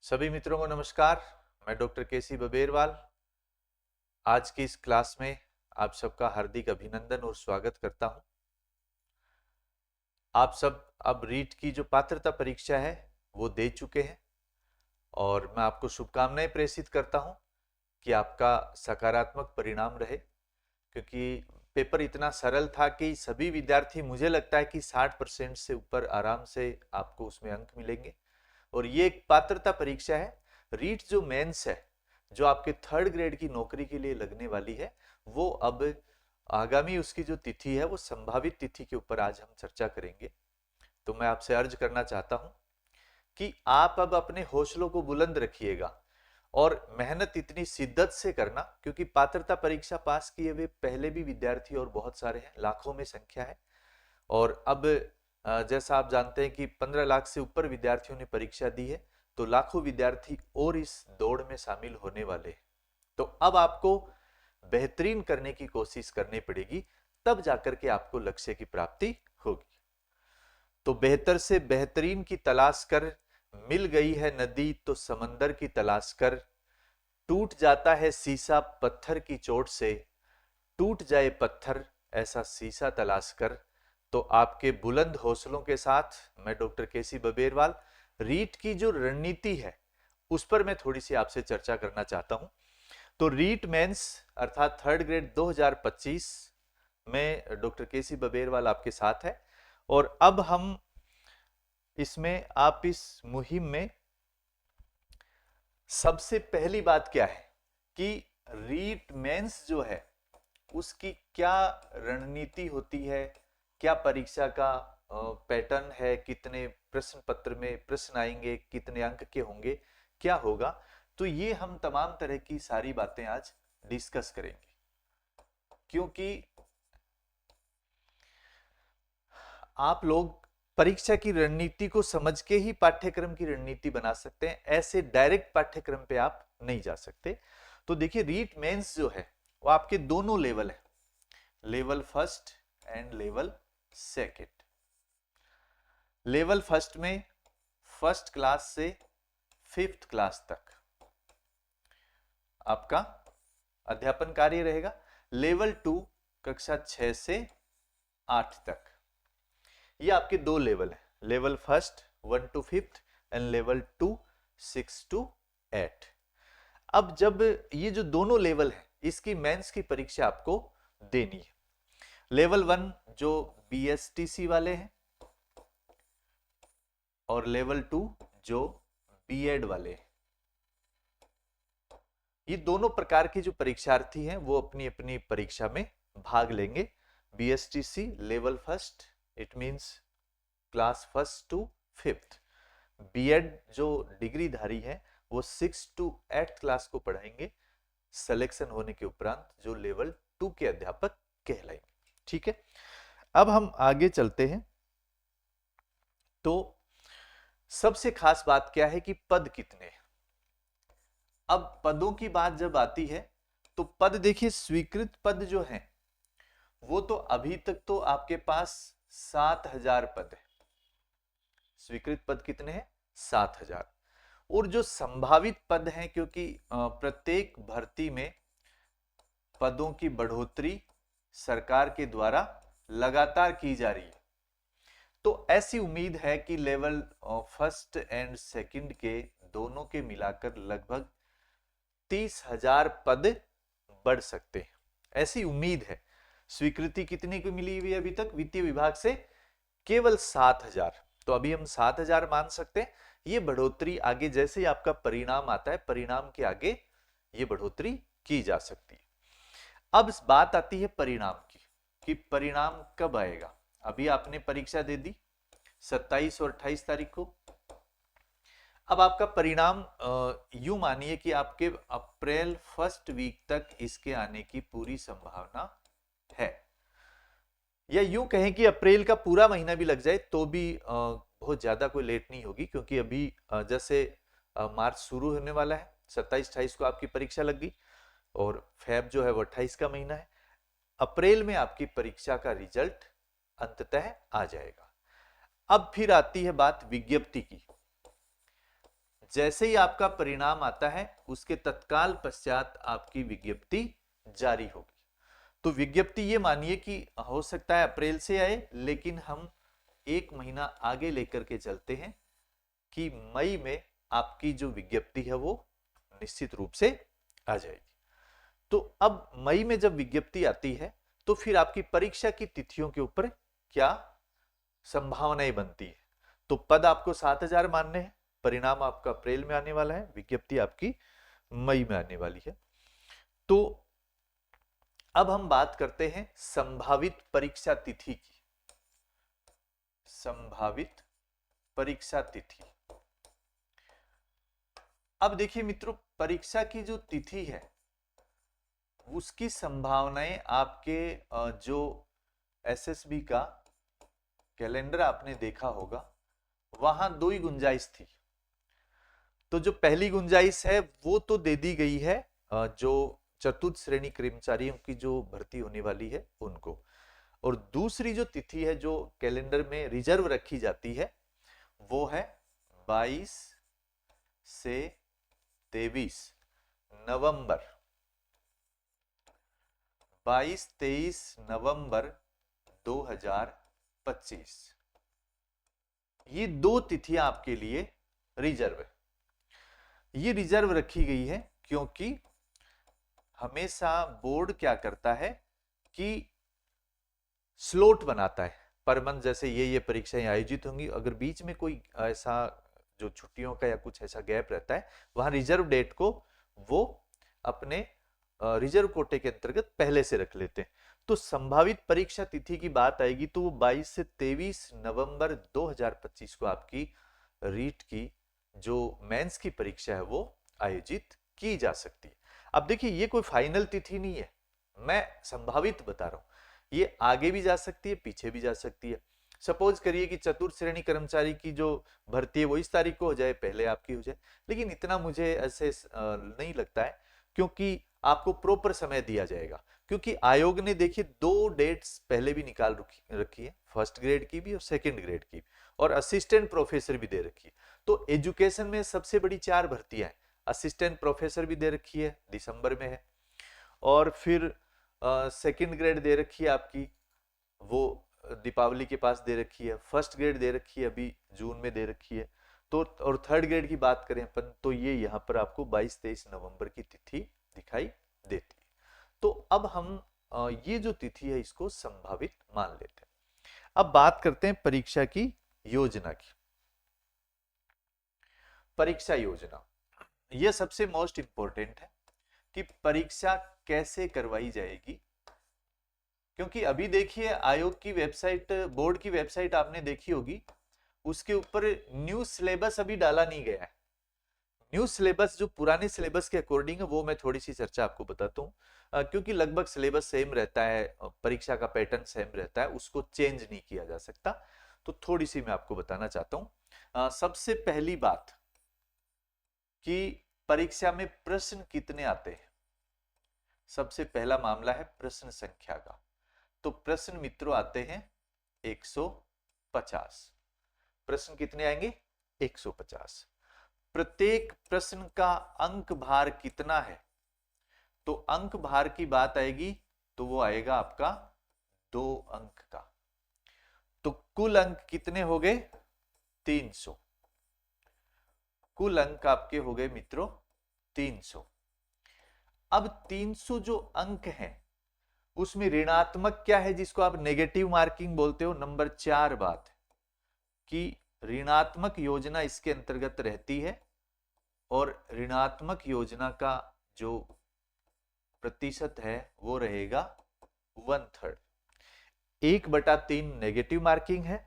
सभी मित्रों को नमस्कार। मैं डॉक्टर केसी बबेरवाल आज की इस क्लास में आप सबका हार्दिक अभिनंदन और स्वागत करता हूं। आप सब अब रीट की जो पात्रता परीक्षा है वो दे चुके हैं और मैं आपको शुभकामनाएं प्रेषित करता हूं कि आपका सकारात्मक परिणाम रहे, क्योंकि पेपर इतना सरल था कि सभी विद्यार्थी, मुझे लगता है कि 60% से ऊपर आराम से आपको उसमें अंक मिलेंगे। और ये एक पात्रता परीक्षा है। रीट जो मेंस है, जो आपके 3rd ग्रेड की नौकरी के लिए लगने वाली है, वो अब आगामी उसकी जो तिथि है वो संभावित तिथि के ऊपर आज हम चर्चा करेंगे। तो मैं आपसे अर्ज करना चाहता हूं कि आप अब अपने हौसलों को बुलंद रखिएगा और मेहनत इतनी शिद्दत से करना, क्योंकि पात्रता परीक्षा पास किए हुए पहले भी विद्यार्थी और बहुत सारे हैं, लाखों में संख्या है। और अब जैसा आप जानते हैं कि 15 लाख से ऊपर विद्यार्थियों ने परीक्षा दी है, तो लाखों विद्यार्थी और इस दौड़ में शामिल होने वाले हैं। तो अब आपको बेहतरीन करने की कोशिश करनी पड़ेगी, तब जाकर के आपको लक्ष्य की प्राप्ति होगी। तो बेहतर से बेहतरीन की तलाश कर, मिल गई है नदी तो समंदर की तलाश कर, टूट जाता है शीशा पत्थर की चोट से, टूट जाए पत्थर ऐसा शीशा तलाश कर। तो आपके बुलंद हौसलों के साथ मैं डॉक्टर केसी बबेरवाल रीट की जो रणनीति है उस पर मैं थोड़ी सी आपसे चर्चा करना चाहता हूं। तो रीट मेंस अर्थात 3rd ग्रेड 2025 में डॉक्टर केसी बबेरवाल आपके साथ है। और अब हम इसमें, आप इस मुहिम में सबसे पहली बात क्या है कि रीट मेंस जो है उसकी क्या रणनीति होती है, क्या परीक्षा का पैटर्न है, कितने प्रश्न पत्र में प्रश्न आएंगे, कितने अंक के होंगे, क्या होगा। तो ये हम तमाम तरह की सारी बातें आज डिस्कस करेंगे, क्योंकि आप लोग परीक्षा की रणनीति को समझ के ही पाठ्यक्रम की रणनीति बना सकते हैं, ऐसे डायरेक्ट पाठ्यक्रम पे आप नहीं जा सकते। तो देखिए, रीट मेंस जो है वो आपके दोनों लेवल है, level first and level second. Level first में फर्स्ट क्लास से 5th क्लास तक आपका अध्यापन कार्य रहेगा। लेवल 2 कक्षा 6 से 8 तक। ये आपके दो लेवल है, level first 1 to 5th and level 2 6 to 8। अब जब ये जो दोनों लेवल है इसकी मेंस की परीक्षा आपको देनी है। लेवल 1 जो BSTC वाले हैं और लेवल 2 जो बीएड वाले हैं, ये दोनों प्रकार के जो परीक्षार्थी हैं वो अपनी अपनी परीक्षा में भाग लेंगे। BSTC level first, it means class first to 5th। BEd जो डिग्रीधारी है वो 6 to 8th क्लास को पढ़ाएंगे, सिलेक्शन होने के उपरांत जो लेवल 2 के अध्यापक कहलाएंगे। ठीक है, अब हम आगे चलते हैं। तो सबसे खास बात क्या है कि पद कितने हैं। अब पदों की बात जब आती है तो पद देखिए, स्वीकृत पद जो हैं वो तो अभी तक तो आपके पास 7000 पद है। स्वीकृत पद कितने हैं? 7000। और जो संभावित पद हैं, क्योंकि प्रत्येक भर्ती में पदों की बढ़ोतरी सरकार के द्वारा लगातार की जा रही है, तो ऐसी उम्मीद है कि लेवल फर्स्ट एंड सेकंड के दोनों के मिलाकर लगभग 30,000 पद बढ़ सकते हैं, ऐसी उम्मीद है। स्वीकृति कितने को मिली हुई है अभी तक वित्तीय विभाग से? केवल 7,000। तो अभी हम 7,000 मान सकते हैं। ये बढ़ोतरी आगे जैसे ही आपका परिणाम आता है, परिणाम के आगे ये बढ़ोतरी की जा सकती है। अब बात आती है परिणाम की कि परिणाम कब आएगा। अभी आपने परीक्षा दे दी 27 और 28 तारीख को। अब आपका परिणाम यूं मानिए कि आपके अप्रैल फर्स्ट वीक तक इसके आने की पूरी संभावना है, या यूं कहें कि अप्रैल का पूरा महीना भी लग जाए तो भी बहुत ज्यादा कोई लेट नहीं होगी, क्योंकि अभी जैसे मार्च शुरू होने वाला है, 27-28 को आपकी परीक्षा लग गई और फेब जो है वो 28 का महीना है। अप्रैल में आपकी परीक्षा का रिजल्ट अंततः आ जाएगा। अब फिर आती है बात विज्ञप्ति की। जैसे ही आपका परिणाम आता है उसके तत्काल पश्चात आपकी विज्ञप्ति जारी होगी। तो विज्ञप्ति ये मानिए कि हो सकता है अप्रैल से आए, लेकिन हम 1 महीना आगे लेकर के चलते हैं कि मई में आपकी जो विज्ञप्ति है वो निश्चित रूप से आ जाएगी। तो अब मई में जब विज्ञप्ति आती है तो फिर आपकी परीक्षा की तिथियों के ऊपर क्या संभावनाएं बनती है। तो पद आपको 7000 मानने हैं, परिणाम आपका अप्रैल में आने वाला है, विज्ञप्ति आपकी मई में आने वाली है। तो अब हम बात करते हैं संभावित परीक्षा तिथि की। संभावित परीक्षा तिथि, अब देखिए मित्रों, परीक्षा की जो तिथि है उसकी संभावनाएं आपके जो एसएसबी का कैलेंडर आपने देखा होगा, वहां 2 ही गुंजाइश थी। तो जो पहली गुंजाइश है वो तो दे दी गई है, जो चतुर्थ श्रेणी कर्मचारियों की जो भर्ती होने वाली है उनको, और दूसरी जो तिथि है जो कैलेंडर में रिजर्व रखी जाती है वो है 22 से 23 नवंबर, 22-23 नवंबर 2025। ये 2 तिथियां आपके लिए रिजर्व है। ये रिजर्व रखी गई है क्योंकि हमेशा बोर्ड क्या करता है कि स्लॉट बनाता है पर मंथ, जैसे ये परीक्षाएं आयोजित होंगी, अगर बीच में कोई ऐसा जो छुट्टियों का या कुछ ऐसा गैप रहता है, वहां रिजर्व डेट को वो अपने रिजर्व कोटे के अंतर्गत पहले से रख लेते हैं। तो संभावित परीक्षा तिथि की बात आएगी तो वो 22 से 23 नवंबर 2025 को आपकी रीट की जो मेंस की परीक्षा है वो आयोजित की जा सकती है। अब देखिए ये कोई फाइनल तिथि नहीं है, मैं संभावित बता रहा हूं, ये आगे भी जा सकती है पीछे भी जा सकती है। सपोज करिए कि चतुर्थ श्रेणी कर्मचारी की जो भर्ती है वो इस तारीख को हो जाए, पहले आपकी हो जाए, लेकिन इतना मुझे ऐसे नहीं लगता है, क्योंकि आपको प्रॉपर समय दिया जाएगा। क्योंकि आयोग ने देखिए 2 डेट्स पहले भी निकाल रखी है, फर्स्ट ग्रेड की भी और सेकंड ग्रेड की, और असिस्टेंट प्रोफेसर भी दे रखी है। तो एजुकेशन में सबसे बड़ी 4 भर्तियां हैं, असिस्टेंट प्रोफेसर भी दे रखी है, दिसंबर में है, और फिर सेकंड ग्रेड दे रखी है आपकी, वो दीपावली के पास दे रखी है, फर्स्ट ग्रेड दे रखी है अभी जून में दे रखी है। तो और थर्ड ग्रेड की बात करें अपन तो ये यहाँ पर आपको 22-23 नवंबर की तिथि दिखाई देती है। तो अब हम ये जो तिथि है इसको संभावित मान लेते हैं। अब बात करते हैं परीक्षा की योजना की। परीक्षा योजना ये सबसे मोस्ट इंपॉर्टेंट है कि परीक्षा कैसे करवाई जाएगी, क्योंकि अभी देखिए आयोग की वेबसाइट, बोर्ड की वेबसाइट आपने देखी होगी, उसके ऊपर न्यू सिलेबस अभी डाला नहीं गया है। न्यू सिलेबस जो पुराने सिलेबस के अकॉर्डिंग है वो मैं थोड़ी सी चर्चा आपको बताता हूँ, क्योंकि लगभग सिलेबस सेम रहता है, परीक्षा का पैटर्न सेम रहता है, उसको चेंज नहीं किया जा सकता। तो थोड़ी सी मैं आपको बताना चाहता हूँ। सबसे पहली बात कि परीक्षा में प्रश्न कितने आते हैं। सबसे पहला मामला है प्रश्न संख्या का। तो प्रश्न मित्रों आते हैं 150। प्रश्न कितने आएंगे? 150। प्रत्येक प्रश्न का अंक भार कितना है? तो अंक भार की बात आएगी तो वो आएगा आपका 2 अंक का। तो कुल अंक कितने हो गए? 300। कुल अंक आपके हो गए मित्रों 300। अब 300 जो अंक हैं उसमें ऋणात्मक क्या है जिसको आप नेगेटिव मार्किंग बोलते हो? नंबर 4 बात है कि ऋणात्मक योजना इसके अंतर्गत रहती है, और ऋणात्मक योजना का जो प्रतिशत है वो रहेगा 1/3। 1/3 नेगेटिव मार्किंग है,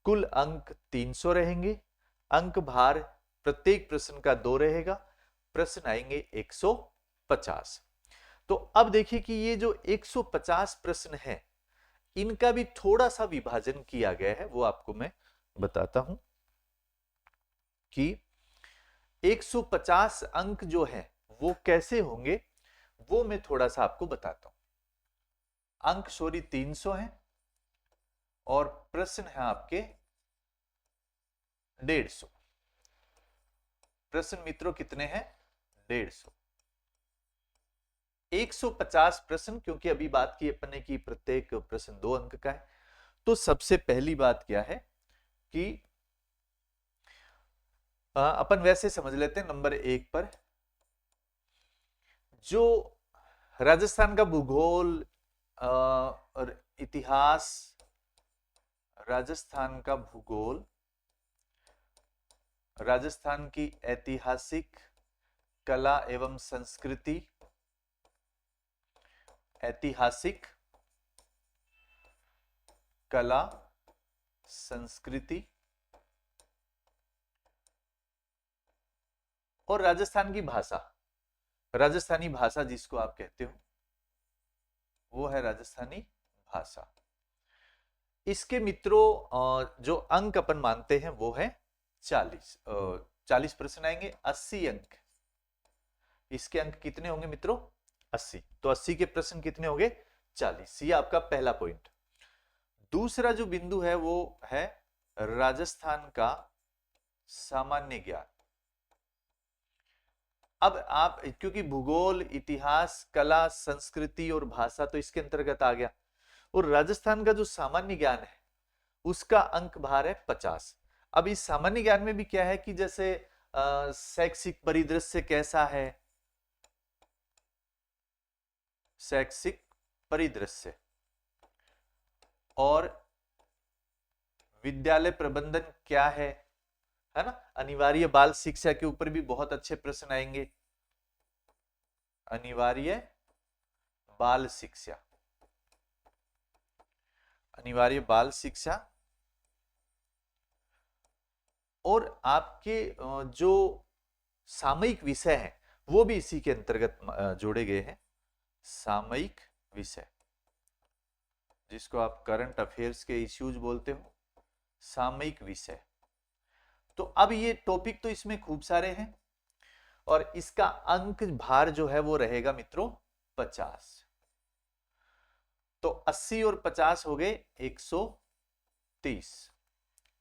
कुल अंक 300 रहेंगे, अंक भार प्रत्येक प्रश्न का 2 रहेगा, प्रश्न आएंगे 150। तो अब देखिए कि ये जो 150 प्रश्न है इनका भी थोड़ा सा विभाजन किया गया है, वो आपको मैं बताता हूं कि 150 अंक जो है वो कैसे होंगे, वो मैं थोड़ा सा आपको बताता हूं। अंक सॉरी 300 है और प्रश्न है आपके 150। प्रश्न मित्रों कितने हैं? 150। 150 प्रश्न, क्योंकि अभी बात की अपने की प्रत्येक प्रश्न 2 अंक का है। तो सबसे पहली बात क्या है कि अपन वैसे समझ लेते हैं नंबर 1 पर, जो राजस्थान का भूगोल और इतिहास, राजस्थान का भूगोल, राजस्थान की ऐतिहासिक कला एवं संस्कृति, ऐतिहासिक कला संस्कृति और राजस्थान की भाषा, राजस्थानी भाषा जिसको आप कहते हो वो है राजस्थानी भाषा। इसके मित्रों जो अंक अपन मानते हैं वो है 40 प्रश्न आएंगे, 80 अंक। इसके अंक कितने होंगे मित्रों? 80। तो 80 के प्रश्न कितने होंगे? 40। ये आपका पहला पॉइंट। दूसरा जो बिंदु है वो है राजस्थान का सामान्य ज्ञान। अब आप, क्योंकि भूगोल, इतिहास, कला, संस्कृति और भाषा तो इसके अंतर्गत आ गया, और राजस्थान का जो सामान्य ज्ञान है उसका अंक भार है 50। अब इस सामान्य ज्ञान में भी क्या है कि जैसे शैक्षिक परिदृश्य कैसा है, शैक्षिक परिदृश्य और विद्यालय प्रबंधन क्या है ना। अनिवार्य बाल शिक्षा के ऊपर भी बहुत अच्छे प्रश्न आएंगे। अनिवार्य बाल शिक्षा, अनिवार्य बाल शिक्षा, और आपके जो सामयिक विषय हैं वो भी इसी के अंतर्गत जोड़े गए हैं। सामयिक विषय, जिसको आप करंट अफेयर्स के इश्यूज बोलते हो, सामयिक विषय। तो अब ये टॉपिक तो इसमें खूब सारे हैं, और इसका अंक भार जो है वो रहेगा मित्रों 50। तो 80 और 50 हो गए 130।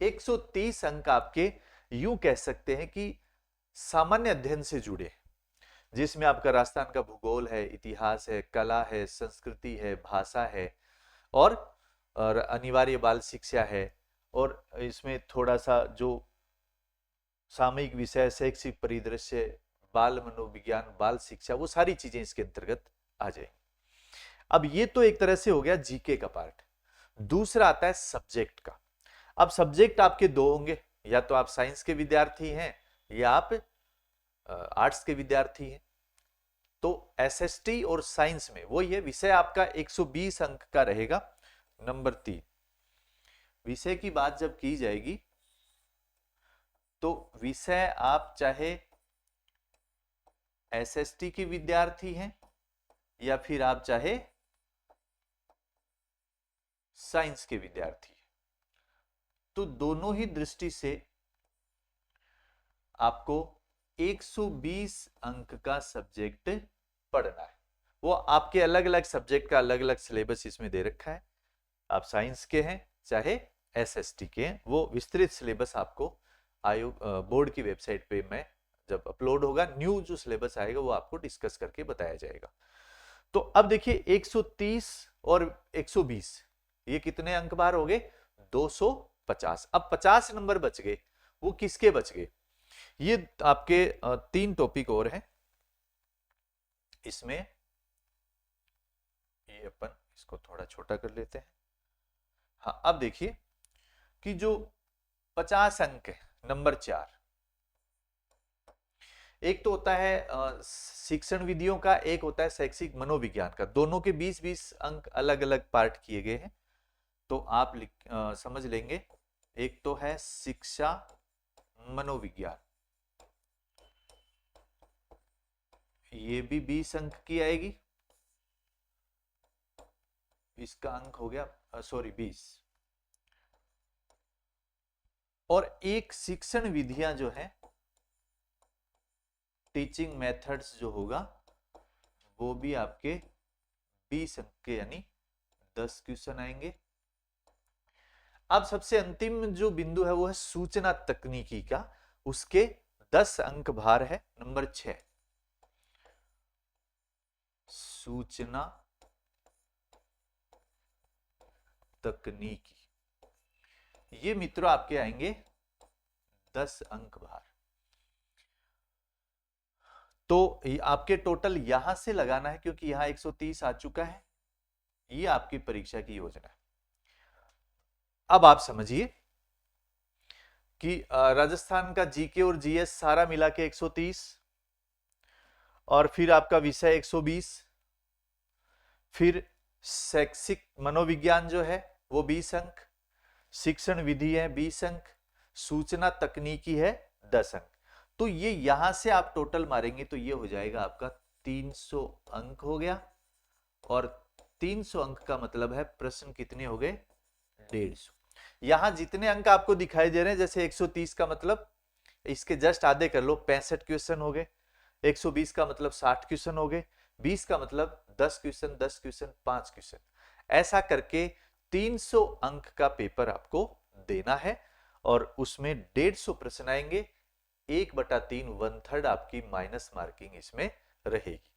130 अंक आपके यूं कह सकते हैं कि सामान्य अध्ययन से जुड़े, जिसमें आपका राजस्थान का भूगोल है, इतिहास है, कला है, संस्कृति है, भाषा है, और अनिवार्य बाल शिक्षा है, और इसमें थोड़ा सा जो सामयिक विषय, शैक्षिक परिदृश्य, बाल मनोविज्ञान, बाल शिक्षा, वो सारी चीजें इसके अंतर्गत आ जाएंगी। अब ये तो एक तरह से हो गया जीके का पार्ट। दूसरा आता है सब्जेक्ट का। अब सब्जेक्ट आपके 2 होंगे, या तो आप साइंस के विद्यार्थी हैं या आप आर्ट्स के विद्यार्थी हैं। तो एसएसटी और साइंस में वो ये विषय आपका 120 अंक का रहेगा। नंबर 3, विषय की बात जब की जाएगी तो विषय आप चाहे एसएसटी के विद्यार्थी हैं या फिर आप चाहे साइंस के विद्यार्थी हैं, तो दोनों ही दृष्टि से आपको 120 अंक का सब्जेक्ट पढ़ना है। वो आपके अलग अलग सब्जेक्ट का अलग अलग सिलेबस इसमें दे रखा है। आप साइंस के हैं चाहे एसएसटी के हैं, वो विस्तृत सिलेबस आपको आयोग बोर्ड की वेबसाइट पे मैं जब अपलोड होगा न्यू जो सिलेबस आएगा वो आपको डिस्कस करके बताया जाएगा। तो अब देखिए 130 और 120 ये कितने अंक बार हो गए? 250। अब 50 नंबर बच गए, वो किसके बच गए? ये आपके 3 टॉपिक और हैं इसमें। ये अपन इसको थोड़ा छोटा कर लेते हैं। हाँ, अब देखिए कि जो 50 अंक है, नंबर 4, एक तो होता है शिक्षण विधियों का, एक होता है शैक्षिक मनोविज्ञान का। दोनों के 20-20 अंक अलग अलग पार्ट किए गए हैं। तो आप समझ लेंगे, एक तो है शिक्षा मनोविज्ञान, ये भी 20 अंक की आएगी। इसका अंक हो गया 20। और एक शिक्षण विधियां जो है, टीचिंग मेथड्स जो होगा, वो भी आपके 20 अंक के, यानी 10 क्वेश्चन आएंगे। अब सबसे अंतिम जो बिंदु है वो है सूचना तकनीकी का, उसके 10 अंक भार है। नंबर 6 सूचना तकनीकी, ये मित्रों आपके आएंगे 10 अंक भार। तो आपके टोटल यहां से लगाना है क्योंकि यहां 130 आ चुका है। ये आपकी परीक्षा की योजना है। अब आप समझिए कि राजस्थान का जीके और जीएस सारा मिला के 130, और फिर आपका विषय 120, फिर शैक्षिक मनोविज्ञान जो है वो 20 अंक, शिक्षण विधि है 20 अंक, सूचना तकनीकी है 10 अंक। तो ये यहां से आप टोटल मारेंगे तो ये हो जाएगा आपका 300 अंक हो गया। और 300 अंक का मतलब है प्रश्न कितने हो गए? 150। यहां जितने अंक आपको दिखाई दे रहे हैं, जैसे 130 का मतलब इसके जस्ट आधे कर लो, 65 क्वेश्चन हो गए। 120 का मतलब 60 क्वेश्चन हो गए। 20 का मतलब 10 क्वेश्चन, 10 क्वेश्चन, 5 क्वेश्चन, ऐसा करके 300 अंक का पेपर आपको देना है। और उसमें 150 प्रश्न आएंगे। 1/3 1/3 आपकी माइनस मार्किंग इसमें रहेगी।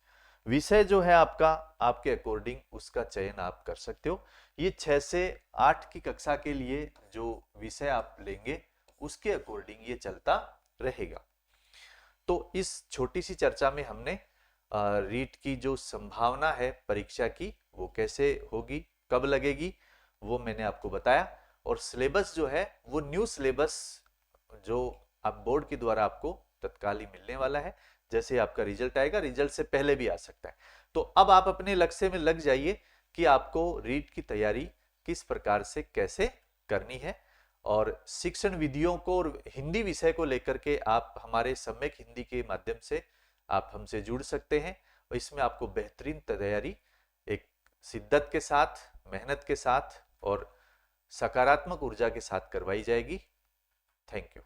विषय जो है आपका, आपके अकॉर्डिंग उसका चयन आप कर सकते हो। ये 6 से 8 की कक्षा के लिए जो विषय आप लेंगे उसके अकॉर्डिंग ये चलता रहेगा। तो इस छोटी सी चर्चा में हमने रीट की जो संभावना है परीक्षा की वो कैसे होगी, कब लगेगी, वो मैंने आपको बताया। और सिलेबस जो है वो न्यू सिलेबस जो आप बोर्ड के द्वारा आपको तत्काल ही मिलने वाला है। जैसे आपका रिजल्ट आएगा, रिजल्ट से पहले भी आ सकता है। तो अब आप अपने लक्ष्य में लग जाइए कि आपको रीट की तैयारी किस प्रकार से कैसे करनी है। और शिक्षण विधियों को और हिंदी विषय को लेकर के आप हमारे सम्यक हिंदी के माध्यम से आप हमसे जुड़ सकते हैं। और इसमें आपको बेहतरीन तैयारी एक शिद्दत के साथ, मेहनत के साथ और सकारात्मक ऊर्जा के साथ करवाई जाएगी। Thank you.